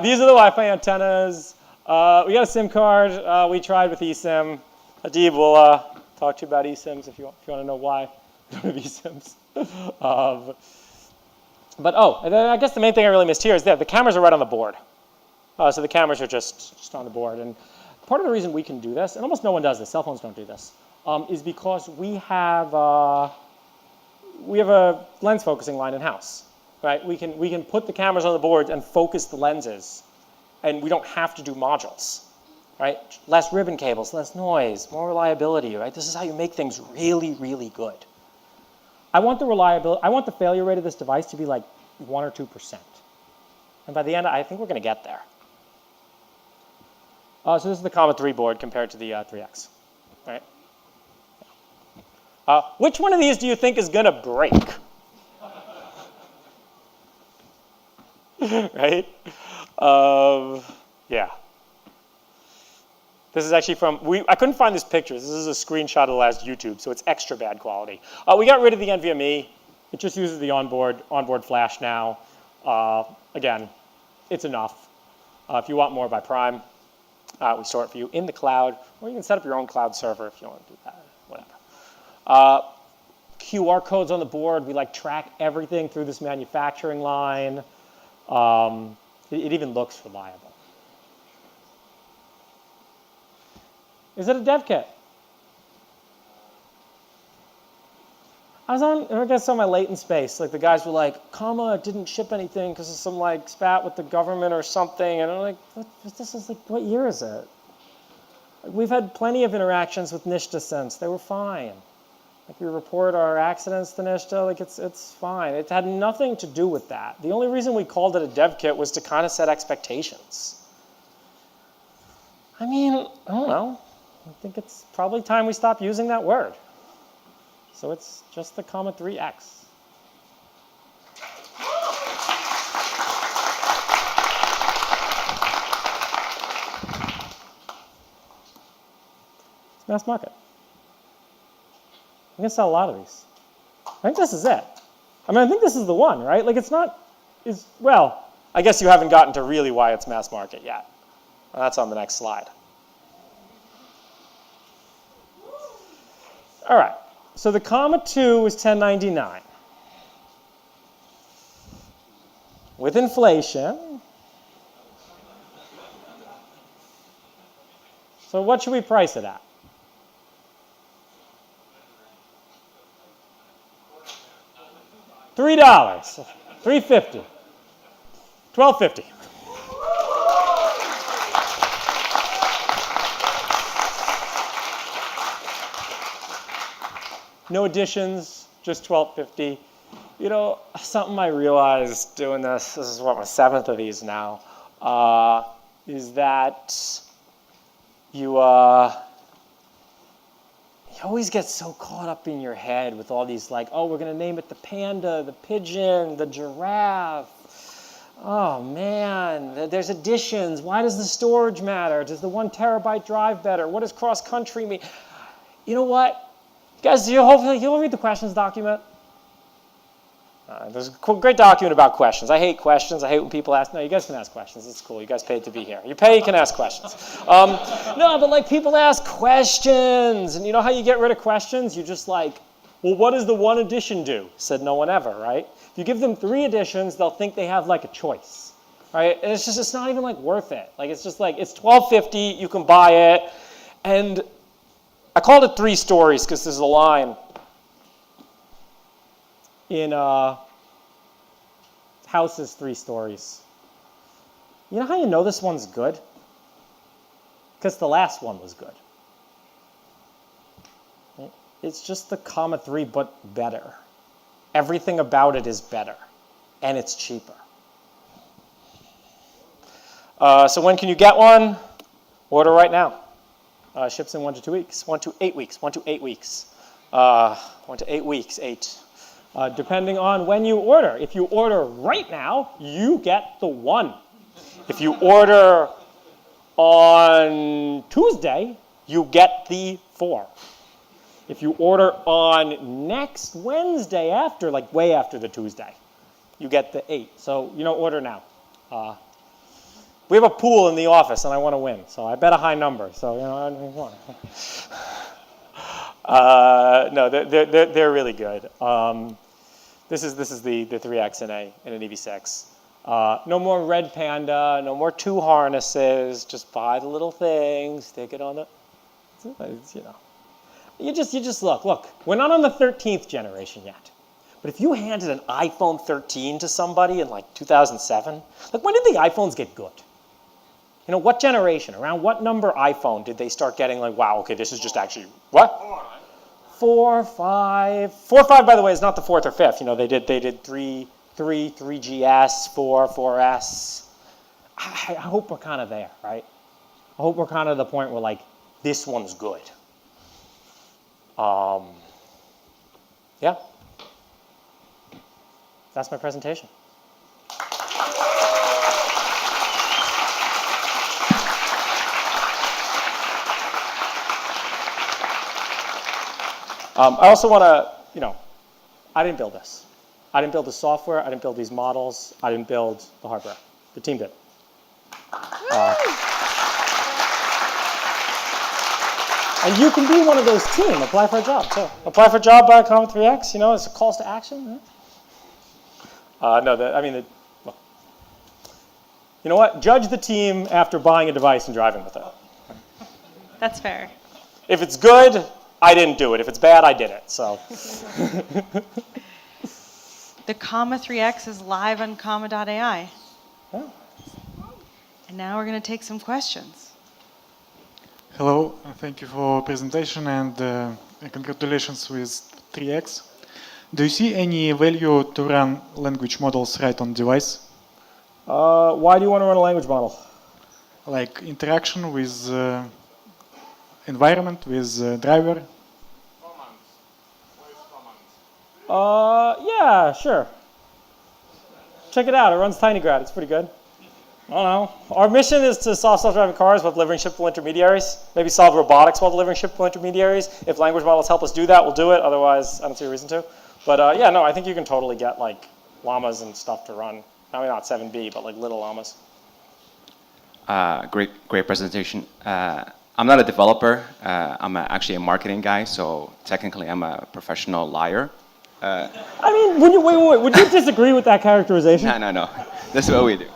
the Wi-Fi antennas. We got a SIM card. We tried with eSIM. Adib will talk to you about eSIMs if you want to know why we don't have eSIMs. And then I guess the main thing I really missed here is that the cameras are right on the board. So the cameras are just on the board. And part of the reason we can do this, and almost no one does this, cell phones don't do this, is because we have a lens focusing line in-house. Right? We can put the cameras on the board and focus the lenses, and we don't have to do modules. Right? Less ribbon cables, less noise, more reliability. Right? This is how you make things really, really good. I want the failure rate of this device to be like 1 or 2%. And by the end, I think we're going to get there. So this is the Comet 3 board compared to the 3X. Right? Which one of these do you think is going to break? Right? Yeah. This is actually from, I couldn't find this picture. This is a screenshot of the last YouTube, so it's extra bad quality. We got rid of the NVMe. It just uses the onboard flash now. Again, it's enough. If you want more, buy Prime. We store it for you in the cloud, or you can set up your own cloud server if you want to do that, whatever. QR codes on the board. We like track everything through this manufacturing line. It even looks reliable. Is it a dev kit? I guess on my latent space, like the guys were like, Comma didn't ship anything because of some like spat with the government or something, and I'm like, what year is it? Like, we've had plenty of interactions with NISTA since. They were fine. Like we report our accidents to NISTA, like it's fine. It had nothing to do with that. The only reason we called it a dev kit was to kind of set expectations. I mean, I don't know. I think it's probably time we stop using that word. So it's just the comma 3x. It's mass market. I'm going to sell a lot of these. I think this is it. I mean, I think this is the one, right? Like, it's not, well, I guess you haven't gotten to really why it's mass market yet. Well, that's on the next slide. All right, so the comma 2 is 1099. With inflation, so what should we price it at? $3, $3.50, $12.50. No additions, just $12.50. You know, something I realized doing this is what, my 7th of these now, is that you always get so caught up in your head with all these, like, oh, we're going to name it the panda, the pigeon, the giraffe. Oh, man, there's additions. Why does the storage matter? Does the 1 terabyte drive better? What does cross-country mean? You know what? Guys, you'll read the questions document. There's a great document about questions. I hate questions. I hate when people ask. No, you guys can ask questions. It's cool. You guys paid to be here. You pay, you can ask questions. No, but like people ask questions. And you know how you get rid of questions? You just like, well, what does the 1 addition do? Said no one ever, right? If you give them 3 additions, they'll think they have like a choice, right? And it's not even like worth it. Like it's just like, it's $12.50. You can buy it. And I called it 3 stories because there's a line in house is 3 stories. You know how you know this one's good? Because the last one was good. It's just the comma 3, but better. Everything about it is better, and it's cheaper. So when can you get one? Order right now. Ships in 1 to 2 weeks, 1 to 8 weeks, 1 to 8 weeks, 1 to 8 weeks, 8. Depending on when you order. If you order right now, you get the 1. If you order on Tuesday, you get the 4. If you order on next Wednesday after, like way after the Tuesday, you get the 8. So, order now. We have a pool in the office, and I want to win, so I bet a high number. So, I want. No, they're really good. This is the 3X in an EV6. No more red panda, no more 2 harnesses. Just buy the little thing, stick it on the. You just look. We're not on the 13th generation yet. But if you handed an iPhone 13 to somebody in like 2007, like when did the iPhones get good? What generation, around what number iPhone did they start getting like, wow, okay, this is just actually, what? 4, 5. 4, 5, by the way, is not the 4th or 5th. They did 3, 3GS, 4, 4S. I hope we're kind of there, right? I hope we're kind of at the point where like, this one's good. Yeah. That's my presentation. I also want to, I didn't build this. I didn't build the software. I didn't build these models. I didn't build the hardware. The team did. And you can be one of those team. Apply for a job, too. Apply for a job by comma 3X. It's a calls to action. Look. You know what? Judge the team after buying a device and driving with it. That's fair. If it's good, I didn't do it. If it's bad, I did it. So. The comma 3X is live on comma.ai. Oh. And now we're going to take some questions. Hello, thank you for presentation and congratulations with 3X. Do you see any value to run language models right on device? Why do you want to run a language model? Like interaction with environment with driver? Yeah, sure. Check it out. It runs TinyGrad. It's pretty good. I don't know. Our mission is to solve self-driving cars while delivering shippable intermediaries. Maybe solve robotics while delivering shippable intermediaries. If language models help us do that, we'll do it. Otherwise, I don't see a reason to. But yeah, no, I think you can totally get like llamas and stuff to run. I mean, not 7B, but like little llamas. Great presentation. I'm not a developer. I'm actually a marketing guy, so technically I'm a professional liar. I mean, wait. Would you disagree with that characterization? No. This is what we do.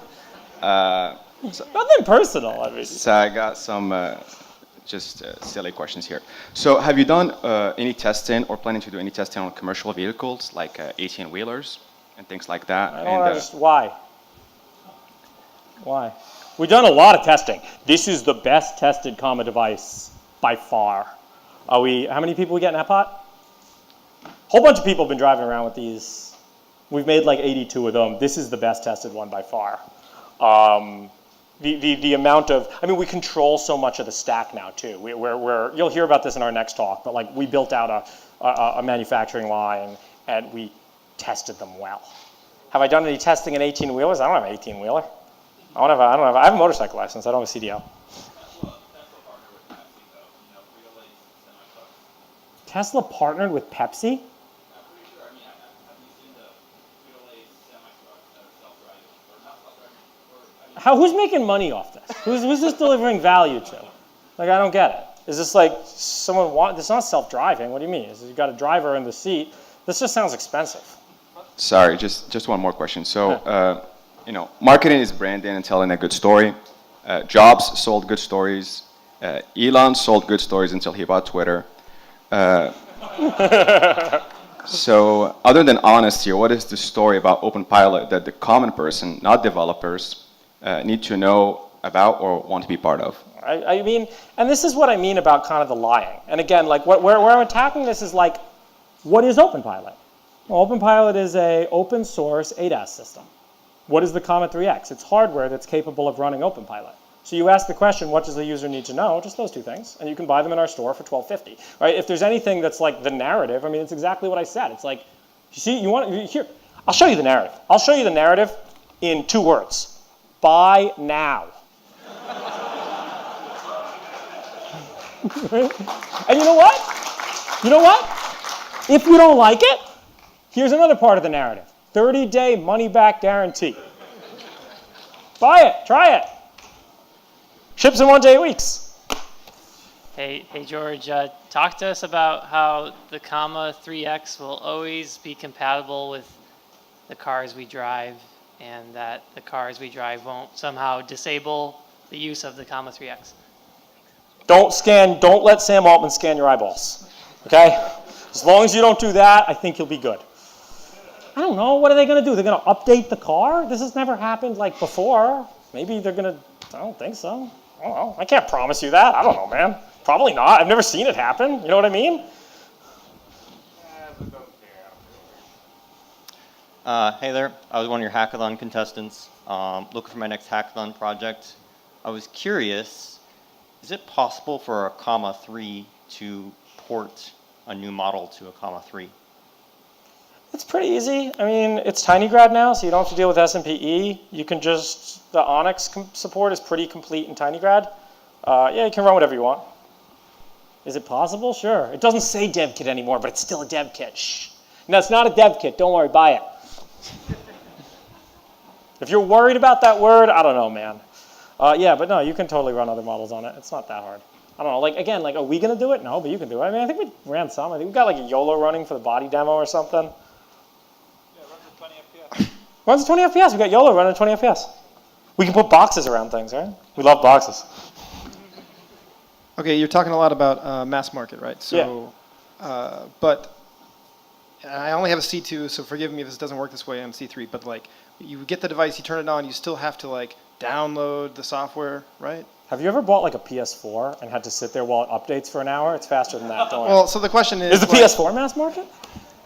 Nothing personal, I mean. So I got some just silly questions here. So have you done any testing or planning to do any testing on commercial vehicles like 18-wheelers and things like that? I don't understand. Why? Why? We've done a lot of testing. This is the best tested comma device by far. How many people we get in Epot? Whole bunch of people have been driving around with these. We've made like 82 of them. This is the best tested one by far. The amount of, I mean, we control so much of the stack now too. You'll hear about this in our next talk, but like we built out a manufacturing line and we tested them well. Have I done any testing in 18-wheelers? I don't have an 18-wheeler. I have a motorcycle license. I don't have a CDL. Tesla partnered with Pepsi? Who's making money off this? Who's this delivering value to? Like, I don't get it. Is this like this is not self-driving. What do you mean? You got a driver in the seat. This just sounds expensive. Sorry, just one more question. So, marketing is branding and telling a good story. Jobs sold good stories. Elon sold good stories until he bought Twitter. So, other than honesty, what is the story about OpenPilot that the common person, not developers, need to know about or want to be part of? I mean, and this is what I mean about kind of the lying. And again, like where I'm attacking this is like, what is OpenPilot? Well, OpenPilot is a open source ADAS system. What is the Comma 3X? It's hardware that's capable of running OpenPilot. So you ask the question, what does the user need to know? Just those two things. And you can buy them in our store for $12.50. Right? If there's anything that's like the narrative, I mean, it's exactly what I said. It's like, you see, here, I'll show you the narrative. I'll show you the narrative in 2 words. Buy now. And you know what? You know what? If you don't like it, here's another part of the narrative. 30-day money-back guarantee. Buy it. Try it. Ships in 1 to 8 weeks. Hey George, talk to us about how the Comma 3X will always be compatible with the cars we drive, and that the cars we drive won't somehow disable the use of the Comma 3X. Don't let Sam Altman scan your eyeballs, okay? As long as you don't do that, I think you'll be good. I don't know, what are they gonna do? They're gonna update the car? This has never happened like before. Maybe they're gonna, I don't think so. I don't know, I can't promise you that. I don't know, man. Probably not, I've never seen it happen, you know what I mean? Hey there, I was one of your hackathon contestants, looking for my next hackathon project. I was curious, is it possible for a Comma 3 to port a new model to a Comma 3? It's pretty easy. I mean, it's TinyGrad now, so you don't have to deal with SMPE. You can just, the Onyx support is pretty complete in TinyGrad. Yeah, you can run whatever you want. Is it possible? Sure. It doesn't say dev kit anymore, but it's still a dev kit. Shh. No, it's not a dev kit. Don't worry, buy it. If you're worried about that word, I don't know, man. Yeah, but no, you can totally run other models on it. It's not that hard. I don't know, like, again, like, are we going to do it? No, but you can do it. I mean, I think we ran some. I think we got like a YOLO running for the body demo or something. Yeah, runs at 20 FPS. Runs at 20 FPS. We got YOLO running at 20 FPS. We can put boxes around things, right? We love boxes. Okay, you're talking a lot about mass market, right? So, Yeah. But I only have a C2, so forgive me if this doesn't work this way. I'm C3, but like, you get the device, you turn it on, you still have to like download the software, right? Have you ever bought like a PS4 and had to sit there while it updates for an hour? It's faster than that, don't worry. Well, so the question is... Is the PS4 mass market?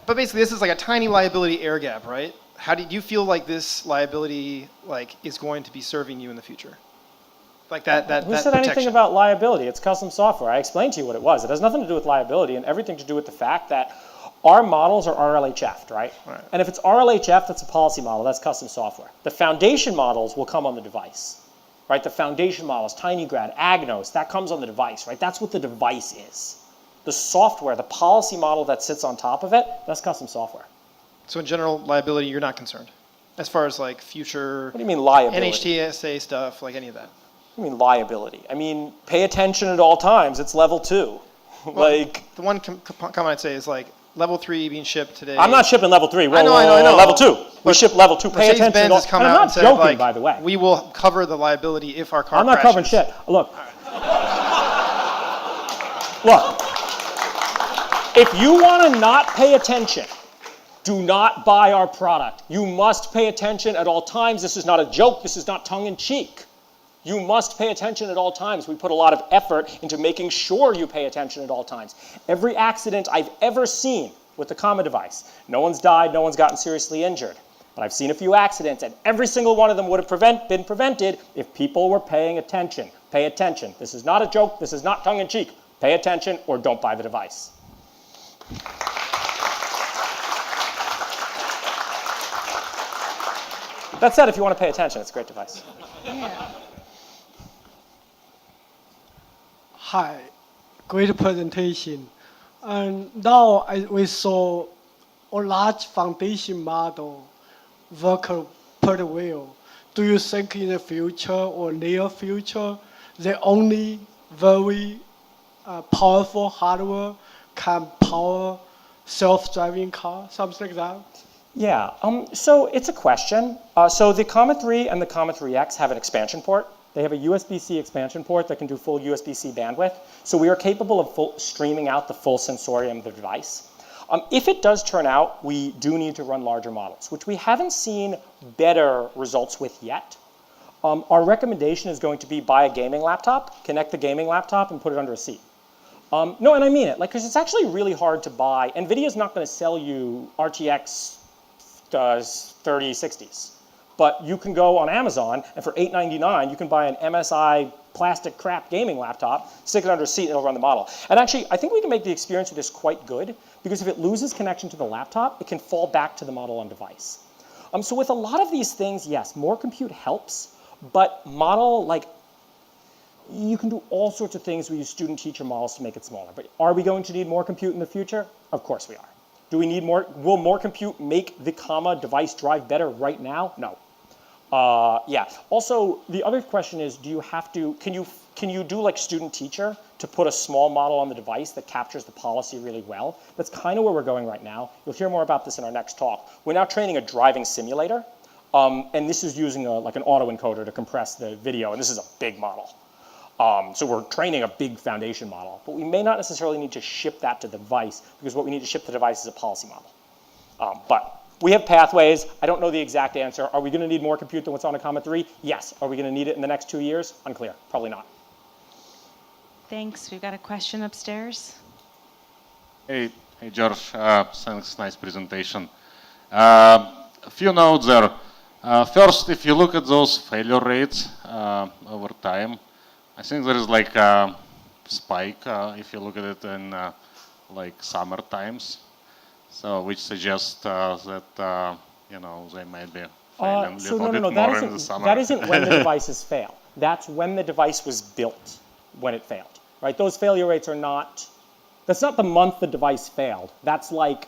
But basically, this is like a tiny liability air gap, right? How do you feel like this liability like is going to be serving you in the future? Like that Who said anything protection. about liability? It's custom software. I explained to you what it was. It has nothing to do with liability and everything to do with the fact that our models are RLHF'd, right? Right. And if it's RLHF, that's a policy model. That's custom software. The foundation models will come on the device, right? The foundation models, TinyGrad, Agnos, that comes on the device, right? That's what the device is. The software, the policy model that sits on top of it, that's custom software. So in general, liability, you're not concerned, as far as like future What do you mean liability? NHTSA stuff, like any of that. I mean liability. I mean, pay attention at all times. It's level 2. Like, The one comment I'd say is like level 3 being shipped today. I'm not shipping level 3. I know. Level 2. We But ship level 2. Pay attention. Mercedes-Benz has come and out I'm and not said, joking, like, by the way. we will cover the liability if our car I'm not crashes. covering shit. Look. Look. If you want to not pay attention, do not buy our product. You must pay attention at all times. This is not a joke. This is not tongue-in-cheek. You must pay attention at all times. We put a lot of effort into making sure you pay attention at all times. Every accident I've ever seen with the Comma device, no one's died, no one's gotten seriously injured. But I've seen a few accidents, and every single one of them would have been prevented if people were paying attention. Pay attention. This is not a joke. This is not tongue-in-cheek. Pay attention or don't buy the device. That said, if you want to pay attention, it's a great device. Hi, great presentation. And now we saw a large foundation model work pretty well. Do you think in the future or near future, the only very powerful hardware can power self-driving car, something like that? Yeah, so it's a question. So the Comma 3 and the Comma 3X have an expansion port. They have a USB-C expansion port that can do full USB-C bandwidth. So we are capable of streaming out the full sensorium of the device. If it does turn out, we do need to run larger models, which we haven't seen better results with yet. Our recommendation is going to be buy a gaming laptop, connect the gaming laptop, and put it under a seat. No, and I mean it, because it's actually really hard to buy. NVIDIA's not going to sell you RTX 3060s. But you can go on Amazon, and for $8.99, you can buy an MSI plastic crap gaming laptop, stick it under a seat, and it'll run the model. And actually, I think we can make the experience with this quite good, because if it loses connection to the laptop, it can fall back to the model on device. So with a lot of these things, yes, more compute helps, but model, like, you can do all sorts of things with your student-teacher models to make it smaller. But are we going to need more compute in the future? Of course we are. Do we need more? Will more compute make the Comma device drive better right now? No. Yeah. Also, the other question is, do you have to? Can you do like student-teacher to put a small model on the device that captures the policy really well? That's kind of where we're going right now. You'll hear more about this in our next talk. We're now training a driving simulator, and this is using like an autoencoder to compress the video, and this is a big model. So we're training a big foundation model, but we may not necessarily need to ship that to the device, because what we need to ship to the device is a policy model. But we have pathways. I don't know the exact answer. Are we going to need more compute than what's on a Comma 3? Yes. Are we going to need it in the next 2 years? Unclear. Probably not. Thanks. We've got a question upstairs. Hey George, thanks, nice presentation. A few notes there. First, if you look at those failure rates over time, I think there is like a spike if you look at it in like summer times, so which suggests that you know, they might be failing a So little bit more in the summer. that isn't when the devices fail. That's when the device was built, when it failed, right? Those failure rates are not, that's not the month the device failed. That's like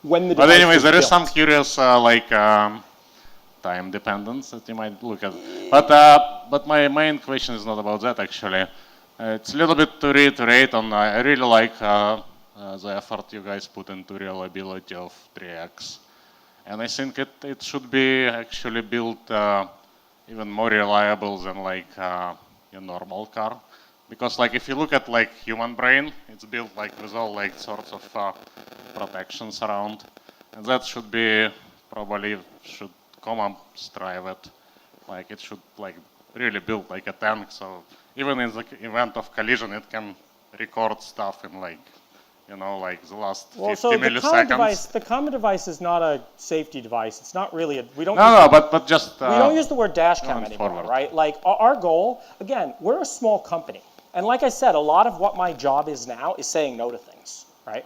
when the device But anyways, was there is built. some curious like time dependence that you might look at. But my main question is not about that actually. It's a little bit to reiterate on, I really like the effort you guys put into reliability of 3X. And I think it should be actually built even more reliable than like a normal car. Because like if you look at like human brain, it's built like with all like sorts of protections around. And that should be, probably should Comma strive it. Like it should like really build like a tank. So even in the event of collision, it can record stuff in like you know, like the last 50 Well, so the milliseconds. Comma device is not a safety device. It's not really a, we don't No, use, no, but just. we don't use the word dash cam going anymore, forward. right? Like our goal, again, we're a small company. And like I said, a lot of what my job is now is saying no to things, right?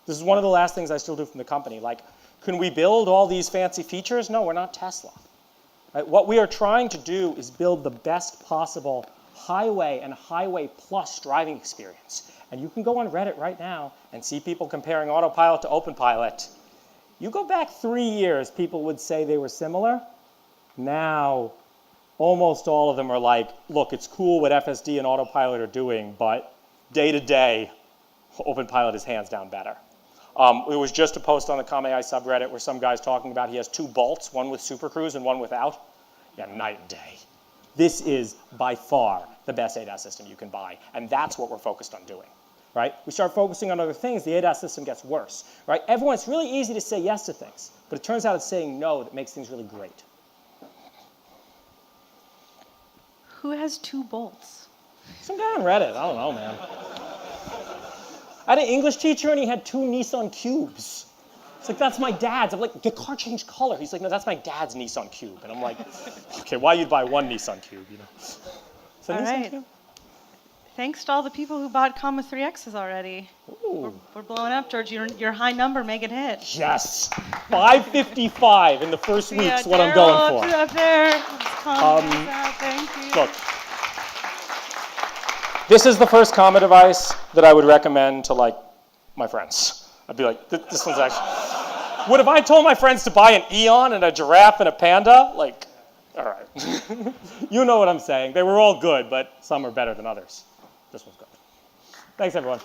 This is one of the last things I still do from the company. Like, can we build all these fancy features? No, we're not Tesla. Right? What we are trying to do is build the best possible highway and highway plus driving experience. And you can go on Reddit right now and see people comparing autopilot to OpenPilot. You go back 3 years, people would say they were similar. Now, almost all of them are like, look, it's cool what FSD and autopilot are doing, but day to day, OpenPilot is hands down better. It was just a post on the ComAI subreddit where some guy's talking about he has 2 bolts, one with Super Cruise and one without. Yeah, night and day. This is by far the best ADAS system you can buy, and that's what we're focused on doing, right? We start focusing on other things, the ADAS system gets worse, right? It's really easy to say yes to things, but it turns out it's saying no that makes things really great. Who has 2 bolts? Some guy on Reddit, I don't know, man. I had an English teacher and he had 2 Nissan Cubes. It's like, that's my dad's. I'm like, the car changed color. He's like, no, that's my dad's Nissan Cube. And I'm like, okay, why you'd buy 1 Nissan Cube, you know? So All Nissan right. Cube? Thanks to all the people who bought Comma 3Xs already. We're blowing up, George. Your high number, make it hit. Yes. 555 in the first week's what I'm going for. Up there. Thank you. Look, this is the first Comma device that I would recommend to, like, my friends. I'd be like, this one's actually... What if I told my friends to buy an Eon and a giraffe and a panda? Like, all right. You know what I'm saying. They were all good, but some are better than others. This one's good. Thanks, everyone.